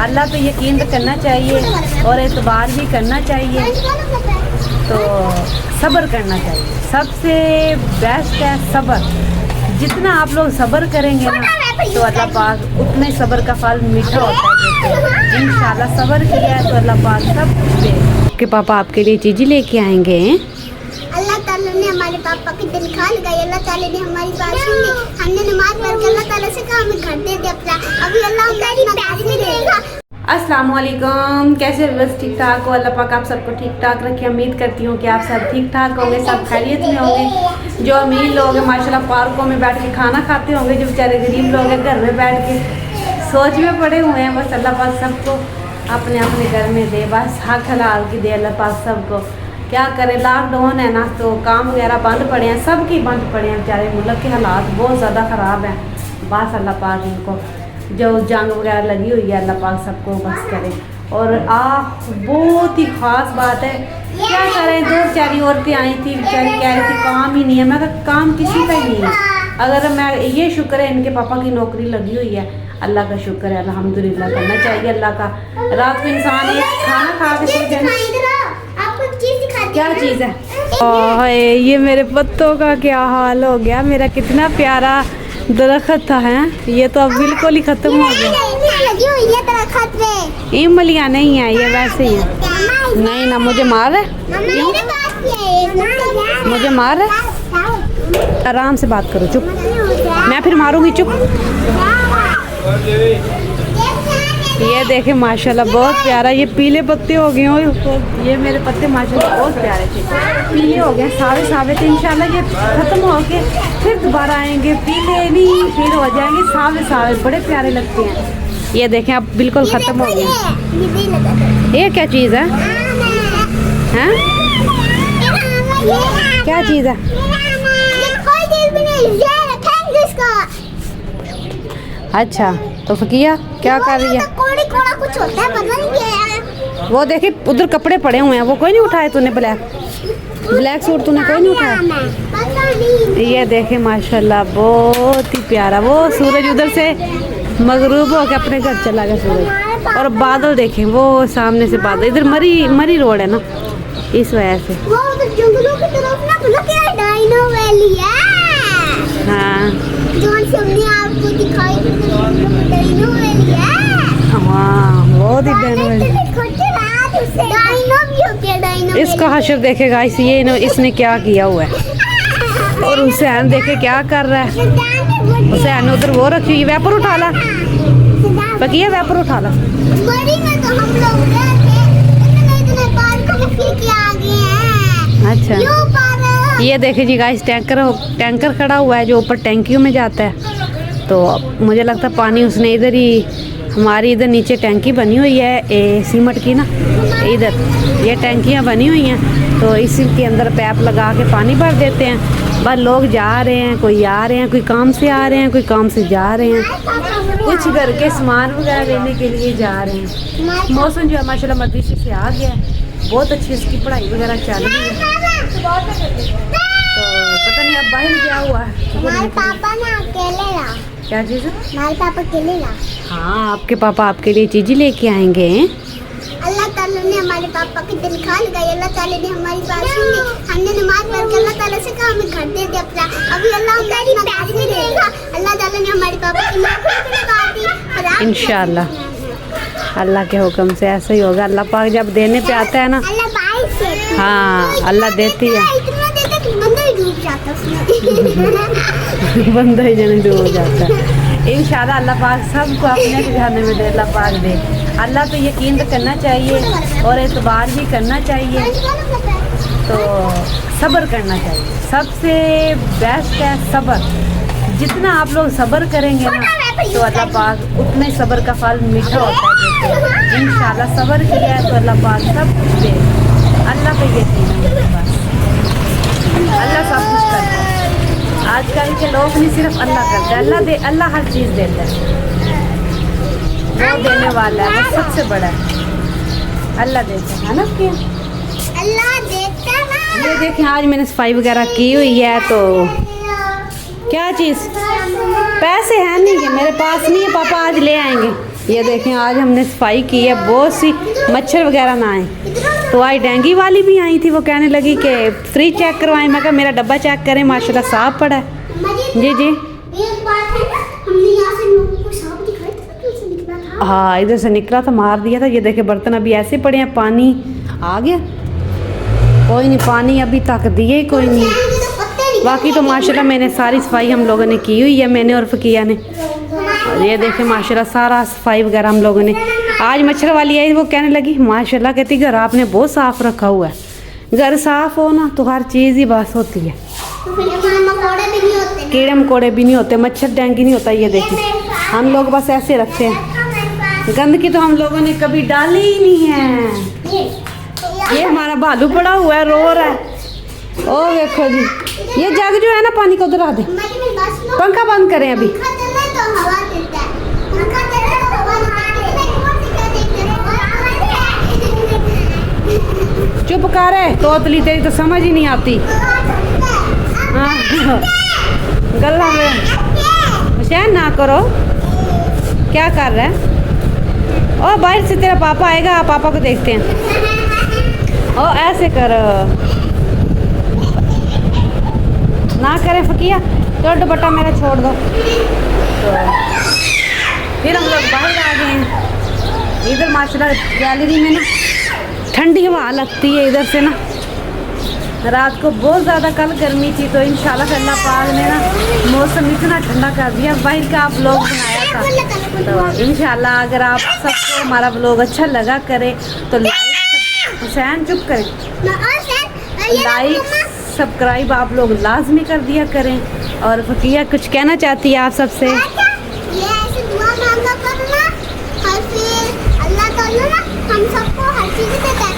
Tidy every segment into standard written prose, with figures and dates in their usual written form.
अल्लाह पे यकीन करना चाहिए और एतबार भी करना चाहिए, तो सब्र करना चाहिए। सबसे बेस्ट है सब्र। जितना आप लोग सब्र करेंगे ना तो अल्लाह पाक उतने सब्र का फल मीठा होता है। इंशाल्लाह सब्र किया है तो अल्लाह पाक सब कुछ दे। के पापा आपके लिए चीज़ें लेके आएंगे। अल्लाह ताला ने हमारे पापा की तनख्वाह लगाई, अल्लाह ताला ने हमारी बात सुनी, हमने नमाज पढ़ के अल्लाह ताला से कहा हमें घर दे दे अपना। अभी अल्लाह हमें पैसे देगा। अस्सलाम वालेकुम, कैसे बस ठीक ठाक हो? अल्लाह पाक आप सबको ठीक ठाक रखे। उम्मीद करती हूँ कि आप सब ठीक ठाक होंगे, सब खैरियत में होंगे। जो अमीर लोग हैं माशाल्लाह पार्कों में बैठ के खाना खाते होंगे, जो बेचारे गरीब लोग हैं घर में बैठ के सोच में पड़े हुए हैं। बस अल्लाह पाक सबको अपने अपने घर में दे, बस हक हलाल की दे अल्लाह पाक सबको। क्या करें, लॉकडाउन है ना तो काम वगैरह बंद पड़े हैं, सबकी बंद पड़े हैं। बेचारे मुल्क के हालात बहुत ज़्यादा ख़राब हैं। बस अल्लाह पाक इनको जो जंग वगैरह लगी हुई है अल्लाह पाक सबको बस करे। और बहुत ही ख़ास बात है, क्या करें, दो बेचारी औरतें आई थी, बेचारी कह रही थी काम ही नहीं है। मैं कहा काम किसी का ही नहीं है। अगर मैं ये शुक्र है इनके पापा की नौकरी लगी हुई है, अल्लाह का शुक्र है, अल्हम्दुलिल्लाह करना चाहिए अल्लाह का। रात को इंसान एक खाना खा के सो जाए। क्या चीज़ है? ये मेरे पत्तों का क्या हाल हो गया। मेरा कितना प्यारा दरख्त था, है ये तो अब बिल्कुल ही खत्म हो गया। इमलियाँ नहीं है, ये वैसे ही है। नहीं ना, मुझे मार है, मुझे मार है। आराम से बात करो, चुप। मैं फिर मारूंगी, चुप। ये देखे माशाल्लाह बहुत प्यारा, ये पीले पत्ते हो गए हो। ये मेरे पत्ते माशाल्लाह बहुत प्यारे थे, पीले हो गए, सावे सावे थे। इंशाल्लाह ये ख़त्म हो के फिर दोबारा आएंगे, पीले नहीं फिर हो जाएंगे सावे सावे, बड़े प्यारे लगते हैं। ये देखें अब बिल्कुल ख़त्म हो गए। ये क्या चीज़ है? हैं? क्या चीज़ है? अच्छा तो फकिया क्या कर रही है? कुछ होता है, पता नहीं। वो देखे उधर कपड़े पड़े हुए हैं, वो कोई नहीं उठाए तूने? ब्लैक सूट तूने कोई नहीं उठाया? ये देखे माशाल्लाह बहुत ही प्यारा। वो सूरज उधर से मगरूब होकर अपने घर चला गया सूरज। और बादल देखें, वो सामने से बादल, इधर मरी रोड है ना, इस वजह से। जंगलों की तरफ ना डायनो वैली है। हाँ आपको दिखाई डायनो वैली है। हाँ बहुत ही डायनो वैली। इसका हशर देखेगा इस, ये इसने क्या किया हुआ है। और हुसैन देखे क्या कर रहा है। हुसैन उधर वो रखी हुई, वेपर उठा ला पकिया, वेपर उठा ला। अच्छा ये देखे जी गाइस, टैंकर खड़ा हुआ है जो ऊपर टैंकियों में जाता है। तो मुझे लगता है पानी उसने इधर ही, हमारी इधर नीचे टैंकी बनी हुई है सीमेंट की ना, इधर ये टैंकियाँ बनी हुई हैं, तो इसी के अंदर पैप लगा के पानी भर देते हैं। बस लोग जा रहे हैं, कोई आ रहे हैं, कोई काम से आ रहे हैं, कोई काम से जा रहे हैं, कुछ घर के सामान वगैरह लेने के लिए जा रहे हैं। मौसम जो है माशाल्लाह मदीसी से आ गया है, बहुत अच्छी इसकी पढ़ाई वगैरह चल रही है। तो पता नहीं अब बाहर क्या हुआ है। पापा ना अकेले ला। क्या चीज़ है? हमारे पापा अकेले ला। हाँ आपके पापा आपके लिए चीज़ें लेके आएंगे। अल्लाह ताला ने हमारे पापा की तनख्वाह लगाई, अल्लाह ताला ने हमारी बात सुनी, हमने नमाज पढ़ के अल्लाह ताला से कहा हमें घर दे दे अपना। अभी अल्लाह हमें पैसे देगा। अल्लाह ताला ने हमारे पापा की नौकरी लगा दी। इंशाल्लाह अल्लाह के हुक्म से ऐसा ही होगा। अल्लाह पाक जब देने पे आता है ना, हाँ अल्लाह देती है। बंदा ही जने डूब जाता है। इंशाल्लाह अल्लाह पाक सबको अपने खजाने में दे, अल्लाह पाक दे। अल्लाह पे यकीन करना चाहिए और एतबार भी करना चाहिए, तो सब्र करना चाहिए। सबसे बेस्ट है सब्र। जितना आप लोग सब्र करेंगे ना तो अल्लाह पाक उतने सब्र का फल मीठा होता है। इंशाल्लाह सब्र किया है तो अल्लाह पाक सब कुछ दे। अल्लाह पे यकीन है, बस अल्लाह सब कुछ करता है। आजकल के लोग नहीं, सिर्फ अल्लाह करता है। अल्लाह दे, अल्लाह हर चीज़ देता है, वो देने वाला है, वो सबसे बड़ा है। अल्लाह देता है ना, क्या अल्लाह देता है। ये देखें आज मैंने सफाई वगैरह की हुई है। तो क्या चीज़, पैसे हैं नहीं कि मेरे पास नहीं है, पापा आज ले आएंगे। ये देखें आज हमने सफाई की है, बहुत सी मच्छर वगैरह ना आए। तो आज डेंगू वाली भी आई थी, वो कहने लगी कि फ्री चेक करवाएं। मैं कहा मेरा डब्बा चेक करें, माशाल्लाह साफ पड़ा है। जी जी एक बात है ना, हमने यहाँ से लोगों को सांप दिखाया था, तो से निकला था। हाँ इधर से निकला था, मार दिया था। ये देखे बर्तन अभी ऐसे पड़े हैं, पानी आ गया कोई नहीं, पानी अभी तक दिए ही कोई नहीं। बाकी तो माशाल्लाह मैंने सारी सफाई हम लोगों ने की हुई है, मैंने और फकिया ने। और ये देखे माशाल्लाह सारा सफाई वगैरह हम लोगों ने। आज मच्छर वाली आई, वो कहने लगी माशाल्लाह, कहती घर आपने बहुत साफ़ रखा हुआ है। घर साफ़ हो ना तो हर चीज़ ही बस होती है, तो फिर मकोड़े भी नहीं होते, कीड़े मकोड़े भी नहीं होते, मच्छर डेंगू नहीं होता। ये देखिए हम लोग बस ऐसे रखते हैं, गंदगी तो हम लोगों ने कभी डाली ही नहीं है। ये हमारा भालू पड़ा हुआ है, रो रहा है। ओ देखो जी, ये जग जो है ना पानी का उधर आ दे, पंखा बंद करें अभी। चुप कर है तोतली, तेरी तो समझ ही नहीं आती। हाँ गला में हुसैन ना करो, क्या कर रहा है? ओ बाहर से तेरा पापा आएगा, पापा को देखते हैं। ओ ऐसे करो ना करें फकिया, तो दुपट्टा मेरा छोड़ दो। तो फिर हम लोग बाहर आ गए हैं। इधर माशाल्लाह गैलरी में ना ठंडी हवा लगती है इधर से ना। रात को बहुत ज़्यादा कल गर्मी थी, तो इंशाल्लाह अल्लाह पाक ने ना मौसम इतना ठंडा कर दिया। बाहर का आप लोग बनाया था, तो इंशाल्लाह अगर आप सबको हमारा व्लॉग अच्छा लगा करे तो लाइक, हुसैन चुप करें, लाइक सब्सक्राइब आप लोग लाजमी कर दिया करें। और फकिया कुछ कहना चाहती है आप सबसे? ये ऐसे दुआ मांगा करो ना, और फिर अल्लाह ताला ना हम सबको हर चीज देता है।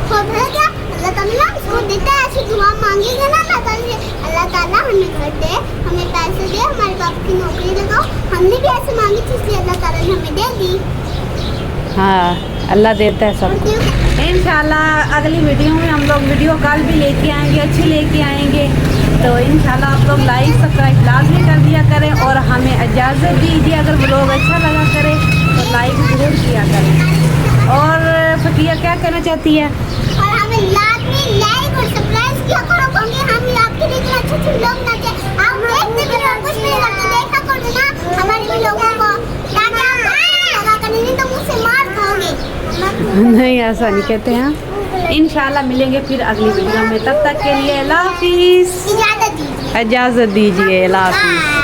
खुद है क्या अल्लाह ताला इसको देता है, ऐसे दुआ मांगेंगे ना अल्लाह ताला हमें घर दे, हमें पैसे दे, हमारे बाप की नौकरी लगाओ। हमने भी ऐसे मांगी थी, इसलिए अल्लाह ताला ने हमें दे दी। हाँ अल्लाह देता है सबको। इंशाल्लाह अगली वीडियो में हम लोग वीडियो कॉल भी लेके आएंगे, अच्छी लेके आएंगे। तो इंशाल्लाह आप लोग लाइक सब्सक्राइब लाजमी कर दिया करें और हमें इजाज़त दीजिए। अगर व्लॉग अच्छा लगा करे तो लाइक ज़रूर किया करें। और फकिया क्या कहना चाहती है? और हमें लाजमी लाइक और सब्सक्राइब किया करो, क्योंकि हम आपके लिए अच्छे अच्छे लोग ना थे। आप देखते भी और कुछ नहीं करते, देखा करो ना हमारे भी लोगों को, ताकि आप लगा करने नहीं तो मुझसे मार खाओगे। नहीं ऐसा नहीं कहते हैं। इंशाल्लाह मिलेंगे फिर अगली वीडियो में, तब तक के लिए अल्लाह हाफिज़। इजाज़त दीजिए। इजाज़त दीजिए, अल्लाह हाफिज़।